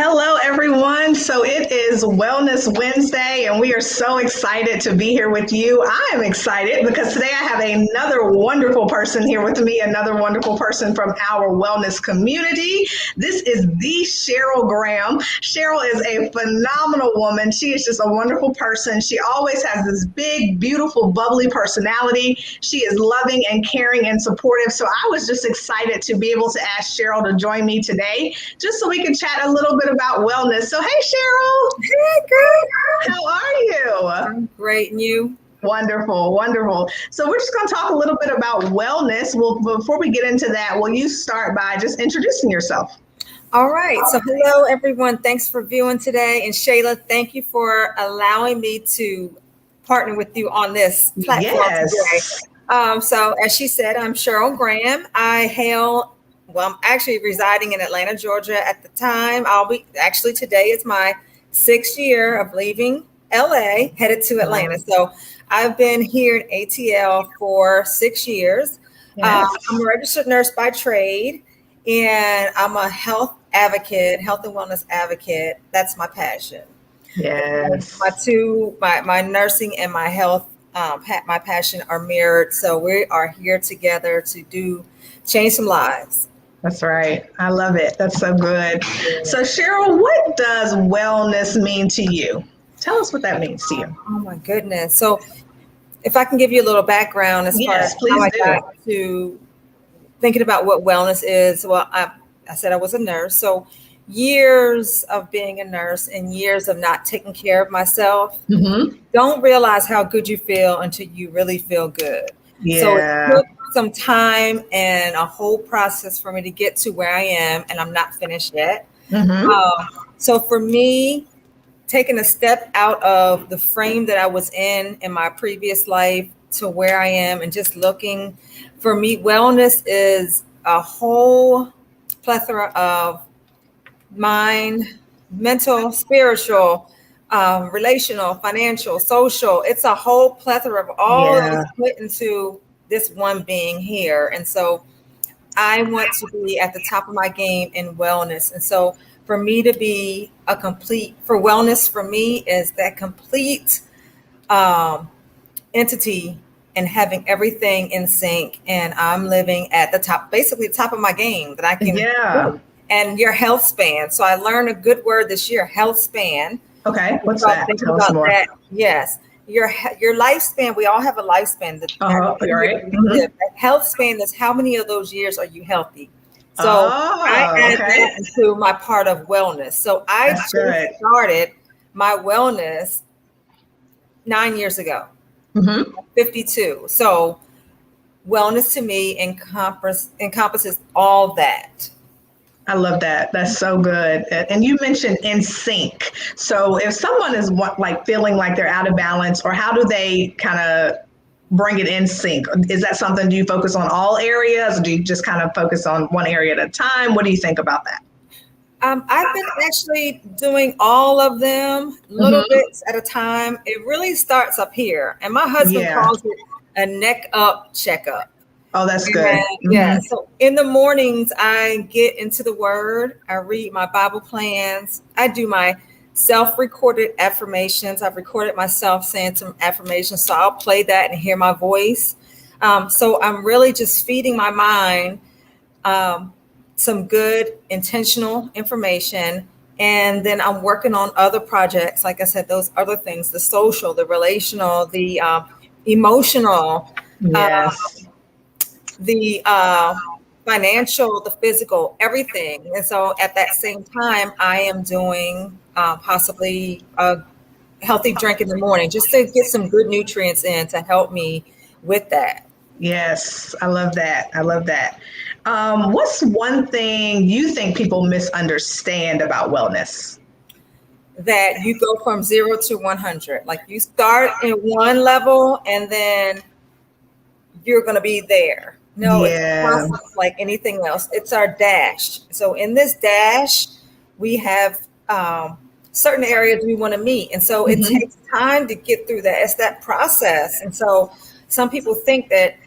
Hello, everyone. So it is Wellness Wednesday, and we are so excited to be here with you. I am excited because today I have another wonderful person here with me, another wonderful person from our wellness community. This is the Cheryl Graham. Cheryl is a phenomenal woman. She is just a wonderful person. She always has this big, beautiful, bubbly personality. She is loving and caring and supportive. So I was just excited to be able to ask Cheryl to join me today just so we can chat a little bit about wellness. So, hey, Cheryl. Hey, girl. How are you? I'm great. And you? Wonderful, wonderful. So we're just going to talk a little bit about wellness. Well, before we get into that, will you start by just introducing yourself? All right. So hello, everyone. Thanks for viewing today. And Shayla, thank you for allowing me to partner with you on this platform Yes. today. So as she said, I'm Cheryl Graham. I'm actually residing in Atlanta, Georgia at the time. Today is my 6th year of leaving LA, headed to Atlanta. So I've been here in ATL for 6 years. Yes. I'm a registered nurse by trade, and I'm a health advocate, health and wellness advocate. That's my passion. Yes. My nursing and my health, my passion are mirrored. So we are here together to change some lives. That's right. I love it. That's so good. So, Cheryl, what does wellness mean to you? Tell us what that means to you. Oh my goodness. So if I can give you a little background as far as how I got to thinking about what wellness is. Well, I said I was a nurse. So years of being a nurse and years of not taking care of myself, don't realize how good you feel until you really feel good. Yeah. So it took some time and a whole process for me to get to where I am, and I'm not finished yet. So for me, taking a step out of the frame that I was in my previous life to where I am and just looking, for me, wellness is a whole plethora of mind, mental, spiritual, relational, financial, social. It's a whole plethora of all that is put into this one being here. And so I want to be at the top of my game in wellness. And so for me to be for wellness for me is that complete entity and having everything in sync. And I'm living at the top, basically the top of my game that I can do. And your health span. So I learned a good word this year, health span. Okay. What's that? Tell us more. That. Yes. Your lifespan, we all have a lifespan. That health span is how many of those years are you healthy? So I add that into my part of wellness. So I just started my wellness 9 years ago, 52. So wellness to me encompasses all that. I love that. That's so good. And you mentioned in sync. So if someone is feeling like they're out of balance, or how do they kind of bring it in sync? Is that something, do you focus on all areas? Or do you just kind of focus on one area at a time? What do you think about that? I've been actually doing all of them little bits at a time. It really starts up here. And my husband calls it a neck up checkup. Oh, that's good. Yeah. So in the mornings, I get into the word. I read my Bible plans. I do my self-recorded affirmations. I've recorded myself saying some affirmations. So I'll play that and hear my voice. So I'm really just feeding my mind some good intentional information. And then I'm working on other projects. Like I said, those other things, the social, the relational, the emotional, the financial, the physical, everything. And so at that same time, I am doing possibly a healthy drink in the morning, just to get some good nutrients in to help me with that. Yes, I love that. I love that. What's one thing you think people misunderstand about wellness? That you go from 0 to 100. Like you start in one level and then you're going to be there. No, it's a process like anything else. It's our dash. So in this dash, we have certain areas we want to meet. And so it takes time to get through that. It's that process. And so some people think that,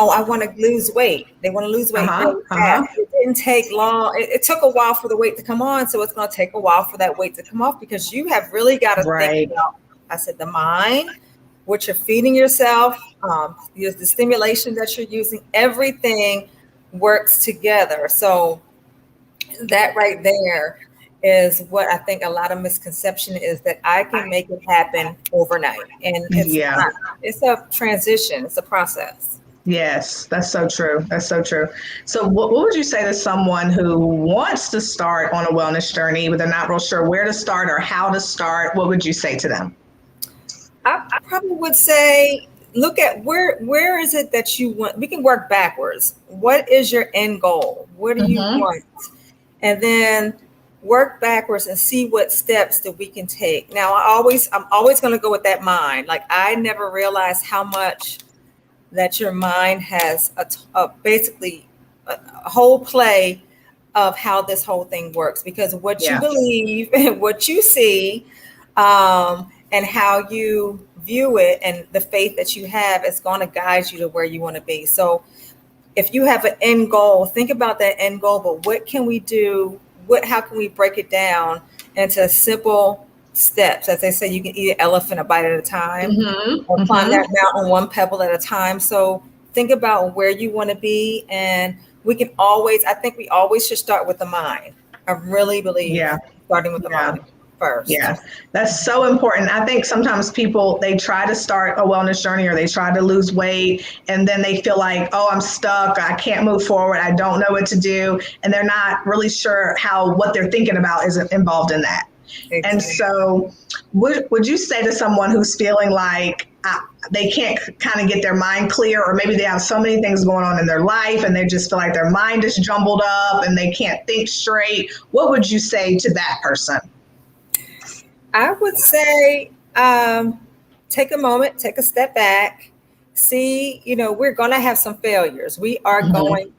oh, I want to lose weight. They want to lose weight really fast. It didn't take long. It took a while for the weight to come on. So it's going to take a while for that weight to come off, because you have really got to think about, I said, the mind, what you're feeding yourself, the stimulation that you're using, everything works together. So that right there is what I think a lot of misconception is, that I can make it happen overnight. And it's not. It's a transition. It's a process. Yes, that's so true. That's so true. So what would you say to someone who wants to start on a wellness journey, but they're not real sure where to start or how to start? What would you say to them? I probably would say, look at where is it that you want. We can work backwards. What is your end goal? What do you want? And then work backwards and see what steps that we can take. Now, I'm always going to go with that mind. Like, I never realized how much that your mind has basically a whole play of how this whole thing works, because what you believe and what you see, and how you view it, and the faith that you have is going to guide you to where you want to be. So if you have an end goal, think about that end goal, but what can we do? How can we break it down into simple steps? As they say, you can eat an elephant a bite at a time, or climb that mountain one pebble at a time. So think about where you want to be, and I think we always should start with the mind. I really believe starting with the mind first. Yeah, that's so important. I think sometimes people, they try to start a wellness journey, or they try to lose weight, and then they feel like, oh, I'm stuck. I can't move forward. I don't know what to do. And they're not really sure how what they're thinking about is involved in that. Exactly. And so would you say to someone who's feeling like they can't kind of get their mind clear, or maybe they have so many things going on in their life and they just feel like their mind is jumbled up and they can't think straight, what would you say to that person? I would say, take a moment, take a step back, see, we're going to have some failures. We are going,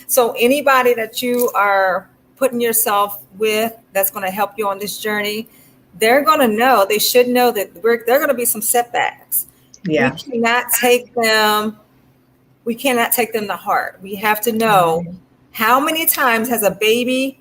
So anybody that you are putting yourself with, that's going to help you on this journey, they're going to know, they should know that there are going to be some setbacks. Yeah. We cannot take them to heart. We have to know how many times has babies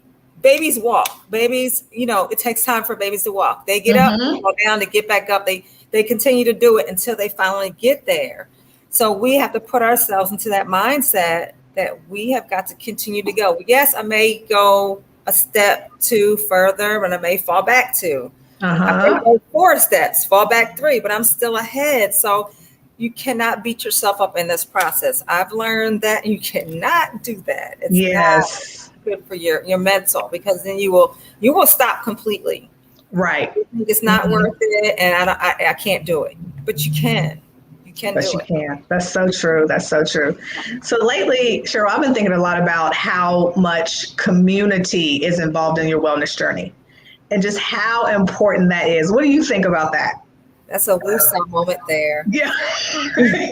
walk. Babies, it takes time for babies to walk. They get up, they go down, they get back up. They continue to do it until they finally get there. So we have to put ourselves into that mindset that we have got to continue to go. Yes, I may go a step 2 further, but I may fall back 2. I may go 4 steps, fall back 3, but I'm still ahead. So you cannot beat yourself up in this process. I've learned that you cannot do that. It's not good for your mental, because then you will stop completely. Right. It's not worth it, and I can't do it. But you can. You can do it. You can. That's so true. That's so true. So lately, Cheryl, I've been thinking a lot about how much community is involved in your wellness journey, and just how important that is. What do you think about that? That's a woosah moment there. Yeah.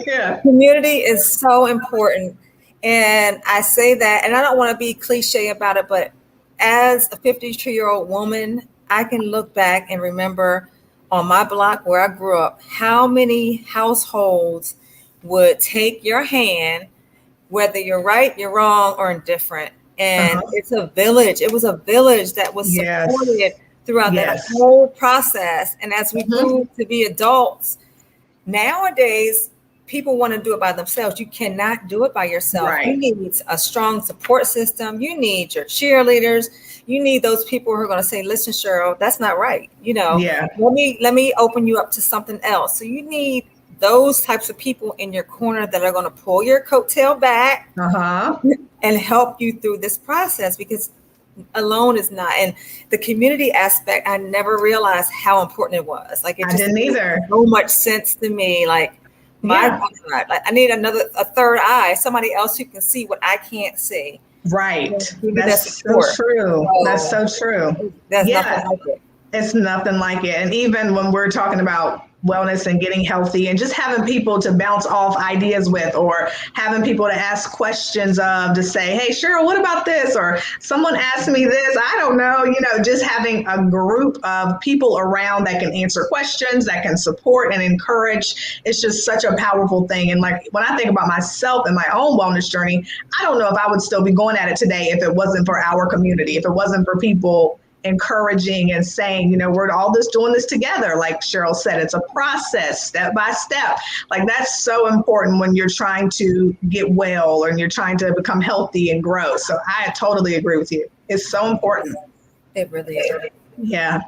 Yeah. Community is so important. And I say that, and I don't want to be cliche about it, but as a 52-year-old woman, I can look back and remember on my block where I grew up, how many households would take your hand, whether you're right, you're wrong, or indifferent. And it's a village. It was a village that was supported throughout that whole process. And as we grew to be adults, nowadays, people want to do it by themselves. You cannot do it by yourself. Right. You need a strong support system. You need your cheerleaders. You need those people who are going to say, listen, Cheryl, that's not right. Let me open you up to something else. So you need those types of people in your corner that are going to pull your coattail back and help you through this process, because alone is not. And the community aspect, I never realized how important it was. Like, it just didn't either. Made so much sense to me. Like, my God, like, I need a third eye, somebody else who can see what I can't see. Right. That's so true. That's so true. There's nothing like it. It's nothing like it. And even when we're talking about wellness and getting healthy, and just having people to bounce off ideas with, or having people to ask questions of, to say, hey, Cheryl, what about this? Or someone asked me this, I don't know, just having a group of people around that can answer questions, that can support and encourage. It's just such a powerful thing. And like, when I think about myself and my own wellness journey, I don't know if I would still be going at it today if it wasn't for our community, if it wasn't for people encouraging and saying, we're all just doing this together. Like Cheryl said, it's a process, step by step. Like, that's so important when you're trying to get well or you're trying to become healthy and grow. So I totally agree with you. It's so important. It really is. Yeah.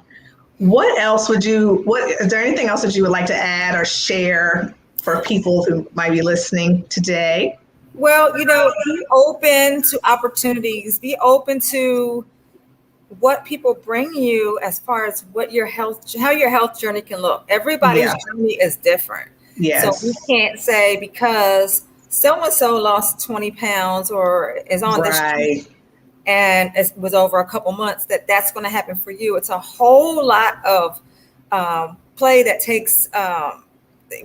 Is there anything else that you would like to add or share for people who might be listening today? Well, be open to opportunities, be open to what people bring you as far as how your health journey can look. Everybody's journey is different. Yes. So we can't say because so-and-so lost 20 pounds or is on this street and it was over a couple months that's going to happen for you. It's a whole lot of play that takes,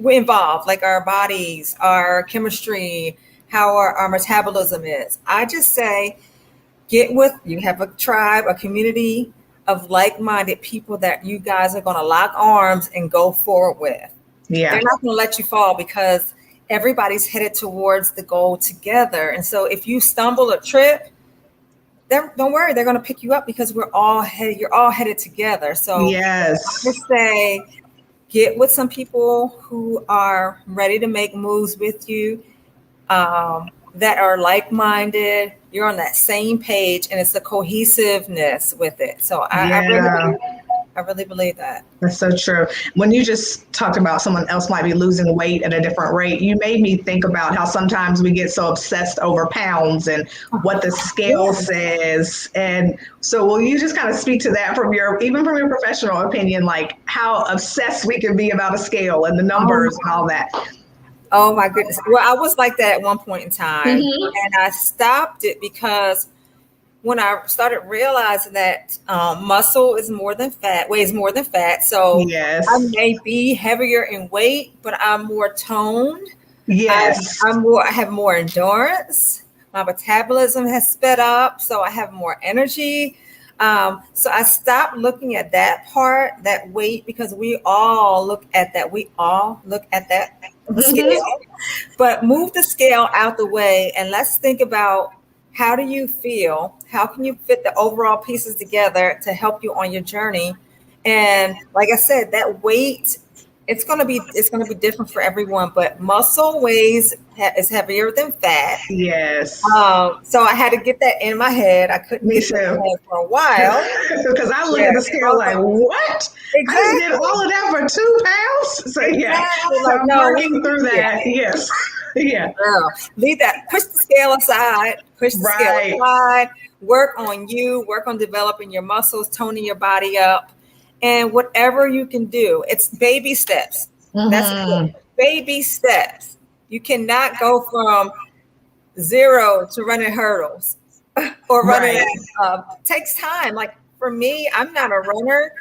we involve like our bodies, our chemistry, how our metabolism is. I just say, you have a tribe, a community of like-minded people that you guys are going to lock arms and go forward with. Yeah. They're not going to let you fall because everybody's headed towards the goal together. And so if you stumble or trip, don't worry, they're going to pick you up because you're all headed together. So yes. I would say get with some people who are ready to make moves with you, that are like-minded. You're on that same page, and it's the cohesiveness with it. So I really believe that. That's so true. When you just talked about someone else might be losing weight at a different rate, you made me think about how sometimes we get so obsessed over pounds and what the scale says. And so will you just kind of speak to that from your professional opinion, like how obsessed we can be about a scale and the numbers and all that? Oh my goodness. Well, I was like that at one point in time, and I stopped it because when I started realizing that muscle is more than fat, weighs more than fat. So yes. I may be heavier in weight, but I'm more toned. Yes. I have more endurance. My metabolism has sped up, so I have more energy. So I stopped looking at that part, that weight, because we all look at that. We all look at that scale, but move the scale out the way and let's think about, how do you feel? How can you fit the overall pieces together to help you on your journey? And like I said, that weight, it's going to be different for everyone, but muscle is heavier than fat. Yes. So I had to get that in my head. I couldn't get it in my head for a while. Because I look at the scale like, what? Exactly. I just did all of that for 2 pounds? So exactly. So I'm working through that. Yes. Yeah. Girl, leave that. Push the scale aside. Scale aside. Work on you. Work on developing your muscles, toning your body up. And whatever you can do, it's baby steps. That's it. Baby steps. You cannot go from 0 to running hurdles or running. It takes time. Like for me, I'm not a runner,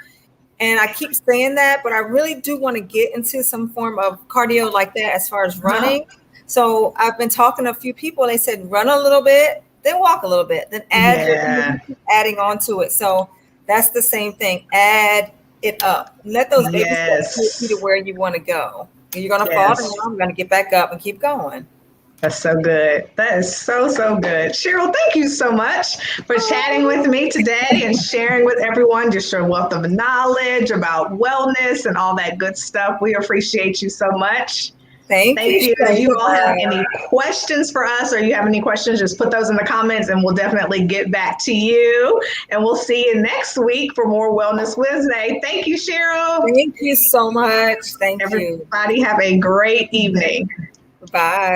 and I keep saying that, but I really do want to get into some form of cardio like that as far as running. So I've been talking to a few people. They said run a little bit, then walk a little bit, then adding on to it. So that's the same thing. Add it up. Let those baby steps take you to where you want to go. You're going to fall down. You're going to get back up and keep going. That's so good. That is so, so good. Cheryl, thank you so much for chatting with me today and sharing with everyone just your wealth of knowledge about wellness and all that good stuff. We appreciate you so much. Thank you. If you all have any questions for us or you have any questions, just put those in the comments and we'll definitely get back to you. And we'll see you next week for more Wellness Wednesday. Thank you, Cheryl. Thank you so much. Thank you. Everybody have a great evening. Bye.